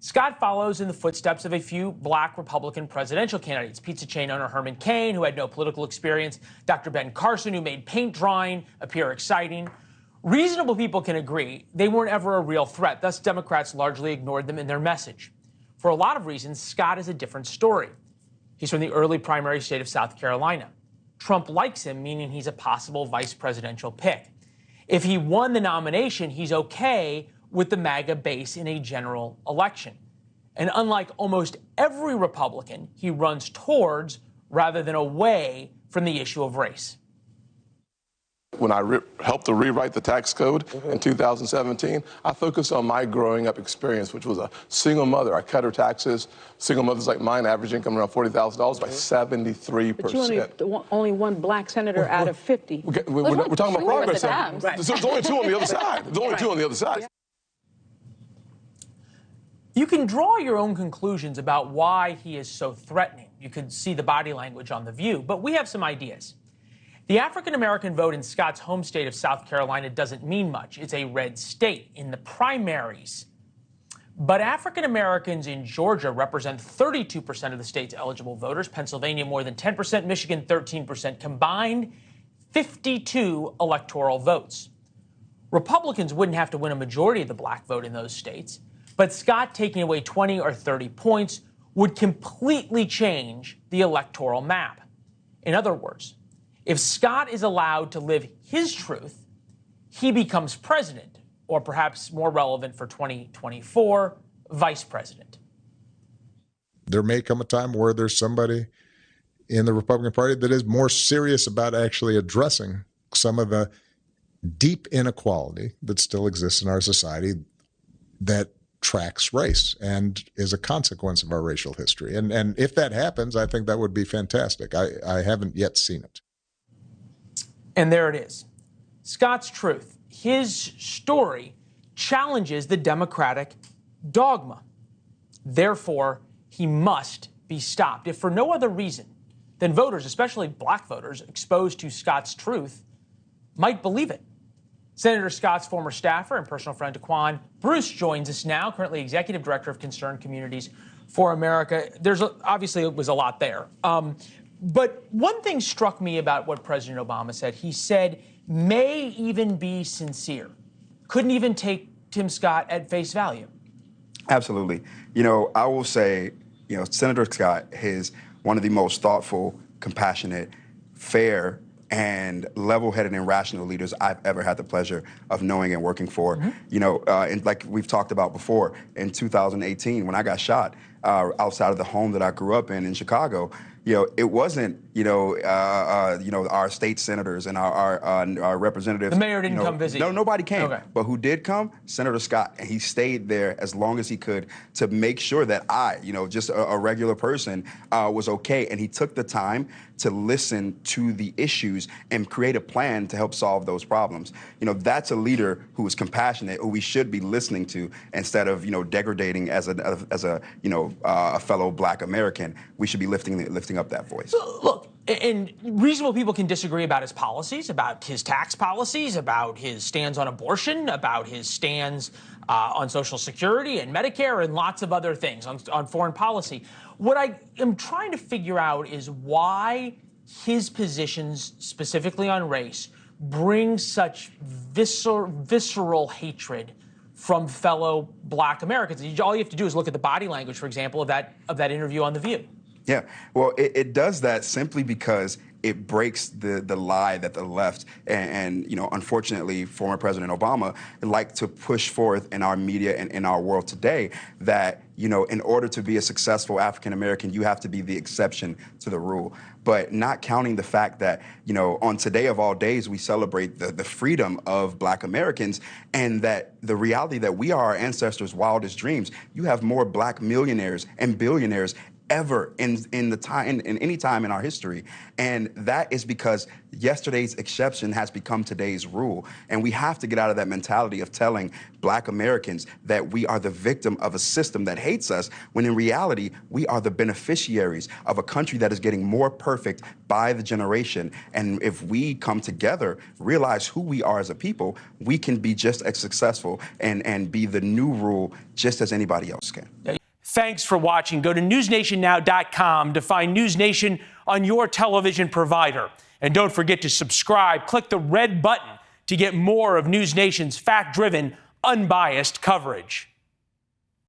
Scott follows in the footsteps of a few black Republican presidential candidates. Pizza chain owner Herman Cain, who had no political experience, Dr. Ben Carson, who made paint drawing appear exciting. Reasonable people can agree they weren't ever a real threat, thus Democrats largely ignored them in their message. For a lot of reasons, Scott is a different story. He's from the early primary state of South Carolina. Trump likes him, meaning he's a possible vice presidential pick. If he won the nomination, he's okay with the MAGA base in a general election. And unlike almost every Republican, he runs towards rather than away from the issue of race. When I helped to rewrite the tax code in 2017, I focused on my growing up experience, which was a single mother. I cut her taxes. Single mothers like mine, average income around $40,000 by 73%. But you only one black senator out of 50. We're talking about progress. Right. There's only two on the other side. There's only two on the other side. You can draw your own conclusions about why he is so threatening. You could see the body language on The View, but we have some ideas. The African-American vote in Scott's home state of South Carolina doesn't mean much. It's a red state in the primaries. But African-Americans in Georgia represent 32% of the state's eligible voters, Pennsylvania more than 10%, Michigan 13%, combined 52 electoral votes. Republicans wouldn't have to win a majority of the black vote in those states, but Scott taking away 20 or 30 points would completely change the electoral map. In other words, if Scott is allowed to live his truth, he becomes president, or perhaps more relevant for 2024, vice president. There may come a time where there's somebody in the Republican Party that is more serious about actually addressing some of the deep inequality that still exists in our society that tracks race and is a consequence of our racial history. And if that happens, I think that would be fantastic. I haven't yet seen it. And there it is. Scott's truth. His story challenges the Democratic dogma. Therefore, he must be stopped, if for no other reason than voters, especially black voters, exposed to Scott's truth, might believe it. Senator Scott's former staffer and personal friend DaQuawn Bruce joins us now, currently Executive Director of Concerned Communities for America. Obviously, it was a lot there. But one thing struck me about what President Obama said. He said, may even be sincere. Couldn't even take Tim Scott at face value. Absolutely. I will say, Senator Scott is one of the most thoughtful, compassionate, fair, and level-headed and rational leaders I've ever had the pleasure of knowing and working for. And like we've talked about before, in 2018, when I got shot outside of the home that I grew up in Chicago, it wasn't, our state senators and our representatives. The mayor didn't come visit. No, nobody came. Okay. But who did come? Senator Scott. And he stayed there as long as he could to make sure that I, just a regular person, was okay. And he took the time to listen to the issues and create a plan to help solve those problems. That's a leader who is compassionate, who we should be listening to instead of, degrading as a fellow Black American. We should be lifting up that voice. Look, and reasonable people can disagree about his policies, about his tax policies, about his stands on abortion, about his stands on Social Security and Medicare and lots of other things, on foreign policy. What I am trying to figure out is why his positions, specifically on race, bring such visceral hatred from fellow Black Americans. All you have to do is look at the body language, for example, of that interview on The View. Yeah, well, it does that simply because it breaks the lie that the left and unfortunately, former President Obama like to push forth in our media and in our world today that, in order to be a successful African American, you have to be the exception to the rule. But not counting the fact that, on today of all days, we celebrate the freedom of Black Americans and that the reality that we are our ancestors' wildest dreams. You have more Black millionaires and billionaires ever in any time in our history. And that is because yesterday's exception has become today's rule. And we have to get out of that mentality of telling Black Americans that we are the victim of a system that hates us, when in reality, we are the beneficiaries of a country that is getting more perfect by the generation. And if we come together, realize who we are as a people, we can be just as successful and be the new rule just as anybody else can. Thanks for watching. Go to newsnationnow.com to find NewsNation on your television provider. And don't forget to subscribe. Click the red button to get more of NewsNation's fact-driven, unbiased coverage.